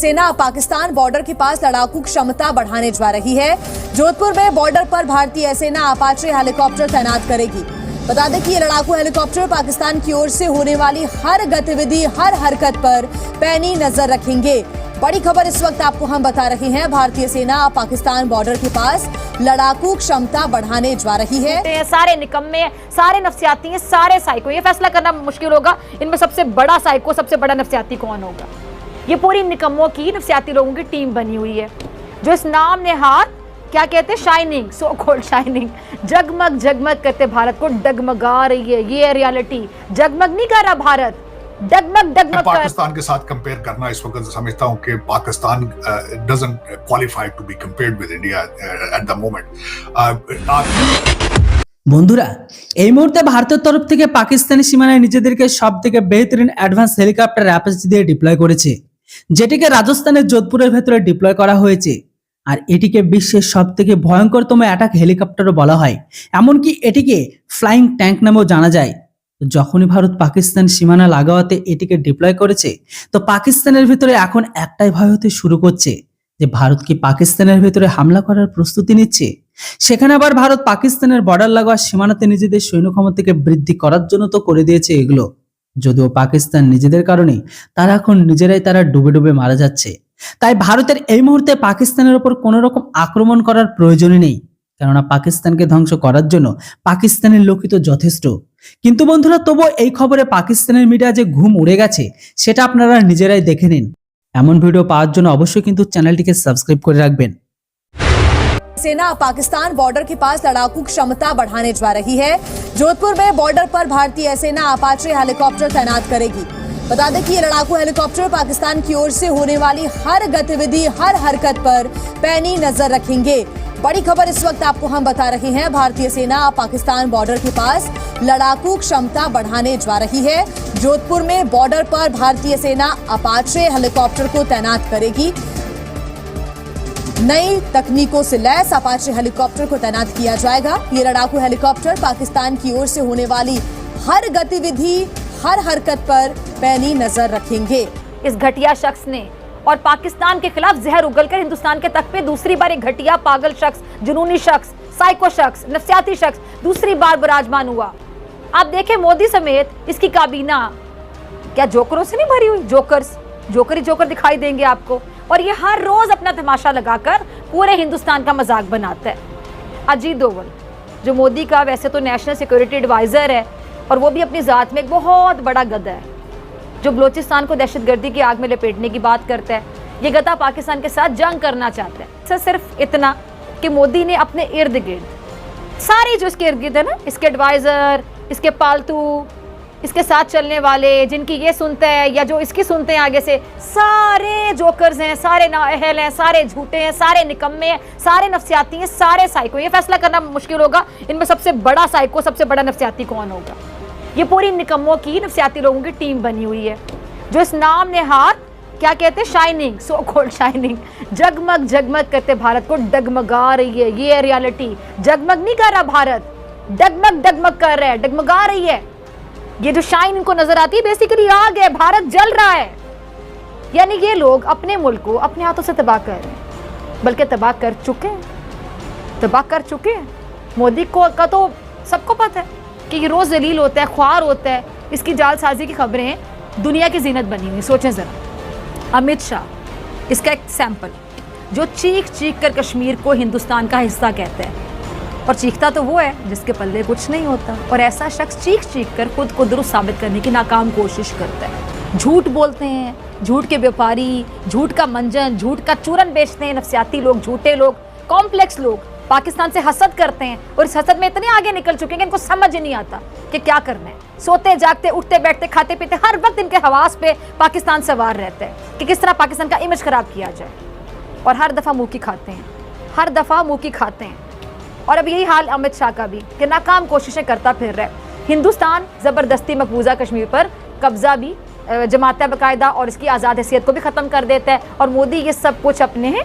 सेना पाकिस्तान बॉर्डर के पास लड़ाकू क्षमता बढ़ाने जा रही है। जोधपुर में बॉर्डर पर भारतीय सेना अपाचे हेलीकॉप्टर तैनात करेगी। बता दें कि ये लड़ाकू हेलीकॉप्टर पाकिस्तान की ओर से होने वाली हर गतिविधि, हर हरकत पर पैनी नजर रखेंगे। बड़ी खबर इस वक्त आपको हम बता रहे हैं। भारतीय सेना पाकिस्तान बॉर्डर के पास लड़ाकू क्षमता बढ़ाने जा रही है। सारे निकम्मे, सारे नफ्सियाती हैं, सारे साइको। ये फैसला करना मुश्किल होगा इनमें सबसे बड़ा साइको, सबसे बड़ा नफ्सियाती कौन होगा। ये पूरी निकम्मों की, नफ्सियाती लोगों की टीम बनी हुई है जो इस नाम नेहाद, क्या कहते हैं, शाइनिंग, सो कॉल्ड शाइनिंग, जगमग जगमग करते भारत को डगमगा रही है। ये रियलिटी, जगमग नहीं कर रहा भारत, डगमग डगमग। पाकिस्तान के साथ कंपेयर करना इस वक्त समझता हूं कि Pakistan doesn't qualify to be compared with India at the moment. বন্ধুরা, এই মুহূর্তে ভারতের তরফ থেকে পাকিস্তানি সীমানায় নিজেদেরকে সবথেকে বেহতরিন অ্যাডভান্স হেলিকপ্টার অ্যাপাচি দিয়ে ডিপ্লয় করেছে, যেটিকে রাজস্থানের যোধপুরের ভেতরে ডিপ্লয় করা হয়েছে। আর এটিকে বিশ্বের সবথেকে ভয়ঙ্করতম অ্যাটাক হেলিকপ্টারও বলা হয়, এমনকি এটিকে ফ্লাইং ট্যাঙ্ক নামেও জানা যায়। যখনই ভারত পাকিস্তান সীমানা লাগাওয়াতে এটিকে ডিপ্লয় করেছে, তো পাকিস্তানের ভিতরে এখন একটাই ভয় হতে শুরু করছে যে ভারত কি পাকিস্তানের ভিতরে হামলা করার প্রস্তুতি নিচ্ছে। সেখানে আবার ভারত পাকিস্তানের বর্ডার লাগোয়া সীমানাতে নিজেদের সৈন্য ক্ষমতাকে বৃদ্ধি করার জন্য তো করে দিয়েছে এগুলো, যদিও পাকিস্তান নিজেদের কারণে তারা এখন নিজেরাই ডুবে ডুবে মারা যাচ্ছে। তাই ভারতের এই মুহূর্তে পাকিস্তানের উপর কোনো রকম আক্রমণ করার প্রয়োজনই নেই, কেননা পাকিস্তানকে ধ্বংস করার জন্য পাকিস্তানের লোকই তো যথেষ্ট। কিন্তু বন্ধুরা, তবুও এই খবরে পাকিস্তানের মিডিয়া যে ঘুম উড়ে গেছে সেটা আপনারা নিজেরাই দেখে নিন। এমন ভিডিও পাওয়ার জন্য অবশ্যই কিন্তু চ্যানেলটিকে সাবস্ক্রাইব করে রাখবেন। सेना पाकिस्तान बॉर्डर के पास लड़ाकू क्षमता बढ़ाने जा रही है। जोधपुर में बॉर्डर पर भारतीय सेना अपाचे हेलीकॉप्टर तैनात करेगी। बता दें कि ये लड़ाकू हेलीकॉप्टर पाकिस्तान की ओर से होने वाली हर गतिविधि, हर हरकत पर पैनी नजर रखेंगे। बड़ी खबर इस वक्त आपको हम बता रहे हैं। भारतीय सेना पाकिस्तान बॉर्डर के पास लड़ाकू क्षमता बढ़ाने जा रही है। जोधपुर में बॉर्डर पर भारतीय सेना अपाचे हेलीकॉप्टर को तैनात करेगी। नई तकनीकों से लैस अपाचे हेलीकॉप्टर को तैनात किया जाएगा। ये लड़ाकू हेलीकॉप्टर पाकिस्तान की ओर से होने वाली हर गतिविधि, हर हरकत पर पैनी नजर रखेंगे। इस घटिया शख्स ने और पाकिस्तान के खिलाफ जहर उगलकर हिंदुस्तान के तख्त पे दूसरी बार एक घटिया, पागल शख्स, जुनूनी शख्स, साइको शख्स, नफ्सियाती शख्स दूसरी बार विराजमान हुआ। आप देखें, मोदी समेत इसकी काबीना क्या जोकरों से नहीं भरी हुई? जोकर ही जोकर दिखाई देंगे आपको। और ये हर रोज अपना तमाशा लगाकर पूरे हिंदुस्तान का मजाक बनाता है। अजीत डोवल, जो मोदी का वैसे तो नेशनल सिक्योरिटी एडवाइजर है और वो भी अपनी ज़ात में एक बहुत बड़ा गधा है, जो बलोचिस्तान को दहशतगर्दी की आग में लपेटने की बात करता है। ये गधा पाकिस्तान के साथ जंग करना चाहता है। सिर्फ इतना कि मोदी ने अपने इर्द गिर्द सारे जो इसके इर्द गिर्द है ना, इसके एडवाइज़र, इसके पालतू, इसके साथ चलने वाले, जिनकी ये सुनते हैं या जो इसकी सुनते हैं आगे से, सारे जोकर्स हैं, सारे नाअहल हैं, सारे झूठे हैं, सारे निकम्मे हैं, सारे नफ्सियाती हैं, सारे साइको। ये फैसला करना मुश्किल होगा इनमें सबसे बड़ा साइको, सबसे बड़ा नफ्सियाती कौन होगा। ये पूरी निकम्मों की, नफ्सियाती लोगों की टीम बनी हुई है जो इस नाम नेहाद, क्या कहते हैं, शाइनिंग, सो कॉल्ड शाइनिंग, जगमग जगमग करते भारत को डगमगा रही है। ये रियलिटी, जगमग नहीं कर रहा भारत, डगमग डगमग कर रहा है, डगमगा रही है। ये जो शाइन इनको नजर आती है बेसिकली आग है, भारत जल रहा है। यानी ये लोग अपने मुल्क को अपने हाथों से तबाह कर रहे हैं, बल्कि तबाह कर चुके हैं। मोदी को का तो सबको पता है कि ये रोज जलील होता है, ख्वार होता है, इसकी जालसाजी की खबरें दुनिया की जीनत बनी हुई। सोचें जरा, अमित शाह, इसका एक सैंपल, जो चीख चीख कर कश्मीर को हिंदुस्तान का हिस्सा कहता है, और चीखता तो वो है जिसके पल्ले कुछ नहीं होता। और ऐसा शख्स चीख चीख कर खुद को दुरुस्त साबित करने की नाकाम कोशिश करता है। झूठ बोलते हैं, झूठ के व्यापारी, झूठ का मंजन, झूठ का चूरन बेचते हैं नफ्सियाती लोग, झूठे लोग, कॉम्प्लेक्स लोग पाकिस्तान से हसद करते हैं। और इस हसद में इतने आगे निकल चुके हैं कि इनको समझ ही नहीं आता कि क्या करना है। सोते जागते, उठते बैठते, खाते पीते, हर वक्त इनके हवास पे पाकिस्तान सवार रहता है कि किस तरह पाकिस्तान का इमेज खराब किया जाए। और हर दफ़ा मुँह की खाते हैं। और अब यही हाल अमित शाह का भी, कि नाकाम कोशिशें करता फिर रहा है। हिंदुस्तान ज़बरदस्ती मकबूजा कश्मीर पर कब्जा भी जमाता है बाकायदा, और इसकी आज़ाद हैसियत को भी ख़त्म कर देता है। और मोदी ये सब कुछ अपने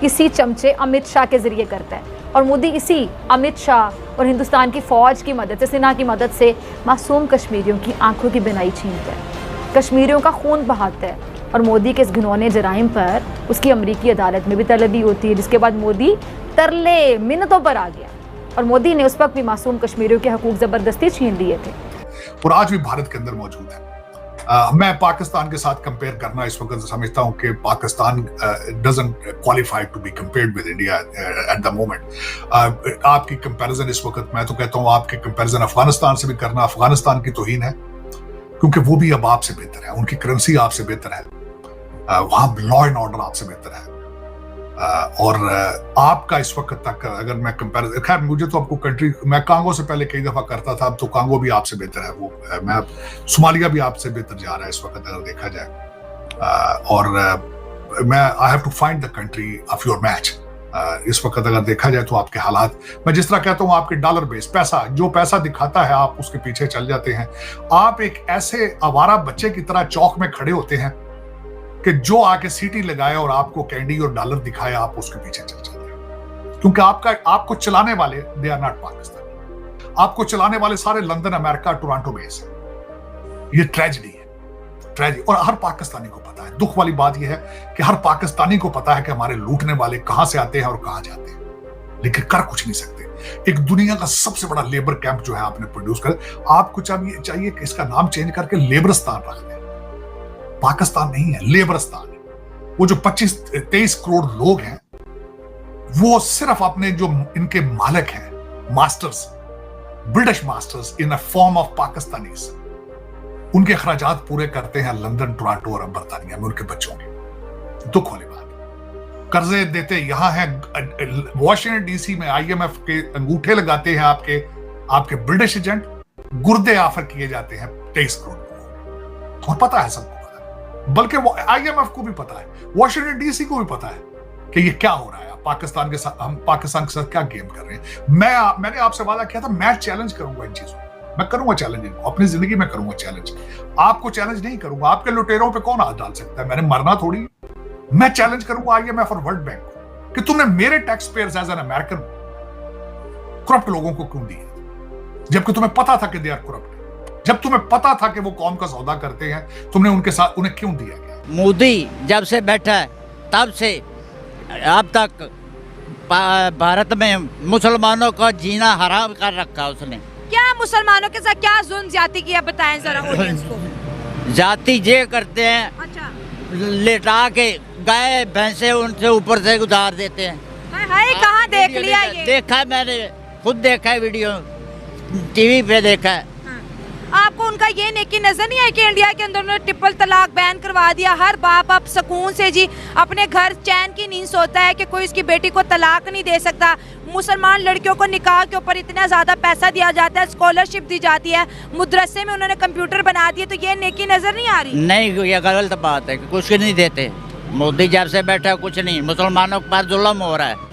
इसी चमचे अमित शाह के ज़रिए करता है। और मोदी इसी अमित शाह और हिंदुस्तान की फ़ौज की मदद से, सेना की मदद से, मासूम कश्मीरियों की आंखों की बिनाई छीनता है, कश्मीरियों का खून बहाता है, और मोदी के इस घिनौने जराइम पर उसकी अमरीकी अदालत में भी तलबी होती है, जिसके बाद मोदी तरले मिन्नतों पर आ गया और मोदी ने उस वक्त भी मासूम कश्मीरियों के हकूक जबरदस्ती छीन लिए थे और आज भी भारत के अंदर मौजूद है। मैं पाकिस्तान के साथ कंपेयर करना इस वक्त समझता हूं कि Pakistan doesn't qualify to be compared with India at the moment. आपकी कंपैरिजन इस वक्त, मैं तो कहता हूं आपकी कंपैरिजन अफगानिस्तान से भी करना अफगानिस्तान की तौहीन है, क्योंकि वो भी अब आपसे बेहतर है, उनकी करेंसी आपसे बेहतर है, वहां लॉ एंड ऑर्डर आपसे बेहतर है। और आपका इस वक्त तक अगर मैं कंपैरिजन, खैर मुझे तो आपको कंट्री, मैं कांगो से पहले कई दफा करता था, अब तो कांगो भी आपसे बेहतर है, वो मैं सोमालिया भी आपसे बेहतर जा रहा है इस वक्त अगर देखा जाए। और मैं I have to find the country of your match. इस वक्त अगर देखा जाए तो आपके हालात, मैं जिस तरह कहता हूँ आपके डॉलर बेस पैसा, जो पैसा दिखाता है आप उसके पीछे चल जाते हैं। आप एक ऐसे आवारा बच्चे की तरह चौक में खड़े होते हैं कि जो आके सीटी लगाए और आपको कैंडी और डॉलर दिखाए, आप उसके पीछे चल जाते हैं, क्योंकि आपको चलाने वाले दे आर नॉट पाकिस्तान, आपको चलाने वाले सारे लंदन, अमेरिका, टोरंटो बेस है। ये ट्रेजेडी है, ट्रेजेडी। और हर पाकिस्तानी को पता है, दुख वाली बात यह है कि हर पाकिस्तानी को पता है कि हमारे लूटने वाले कहां से आते हैं और कहां जाते हैं, लेकिन कर कुछ नहीं सकते। एक दुनिया का सबसे बड़ा लेबर कैंप जो है आपने प्रोड्यूस कर, आपको चाहिए कि इसका नाम चेंज करके लेबरस्तान रख दें। पाकिस्तान नहीं है, लेबरस्तान है। वो जो 25-23 करोड़ लोग हैं, वो सिर्फ अपने जो इनके मालिक हैं, masters, British masters in a form of Pakistanis, उनके अखराजात पूरे करते हैं लंदन, टोरंटो और बर्तानिया में उनके बच्चों के। दुख वाली बात, कर्जे देते यहां है, वॉशिंगटन डीसी में IMF के अंगूठे लगाते हैं आपके ब्रिटिश एजेंट, गुर्दे ऑफर किए जाते हैं 23 करोड़ को। और पता है सबको, बल्कि वो IMF को भी पता है, वॉशिंगटन डीसी को भी पता है कि ये क्या हो रहा है, पाकिस्तान के साथ, हम पाकिस्तान के साथ क्या गेम कर रहे हैं। मैंने आपसे वादा किया था, मैं चैलेंज करूंगा इन चीजों, मैं करूंगा चैलेंज, अपनी जिंदगी में करूंगा चैलेंज। आपको चैलेंज नहीं करूंगा, आपके लुटेरों पे कौन हाथ डाल सकता है, मैंने मरना थोड़ी। मैं चैलेंज करूंगा IMF और वर्ल्ड बैंक कि तुमने मेरे tax payers as an American corrupt लोगों को क्यों दिए, जबकि तुम्हें पता था कि दे आर करप्ट। जब तुम्हें पता था कि वो कौम का सौदा करते हैं, तुमने उनके साथ उन्हें क्यों दिया गया? मोदी जब से बैठा है तब से अब तक भारत में मुसलमानों का जीना हराम कर रखा उसने। क्या मुसलमानों के साथ क्या जुल्म ज्यादती किया, बताएं जरा ऑडियंस को। जाति जे करते हैं, अच्छा, लेटा के गाय भैंसे उनसे ऊपर से उतार देते हैं। हाय कहाँ देख लिया ये? देखा है, मैंने खुद देखा है, वीडियो TV पे देखा है। आपको उनका ये नेकी नजर नहीं है कि इंडिया के अंदर उन्होंने ट्रिपल तलाक बैन करवा दिया? हर बाप अब सुकून से जी अपने घर चैन की नींद सोता है कि कोई उसकी बेटी को तलाक नहीं दे सकता। मुसलमान लड़कियों को निकाह के ऊपर इतना ज्यादा पैसा दिया जाता है, स्कॉलरशिप दी जाती है, मदरसे में उन्होंने कंप्यूटर बना दिए, तो ये नेकी नजर नहीं आ रही? नहीं, ये गलत बात है, कुछ नहीं देते। मोदी जब से बैठा कुछ नहीं, मुसलमानों के पास जुल्म हो रहा है।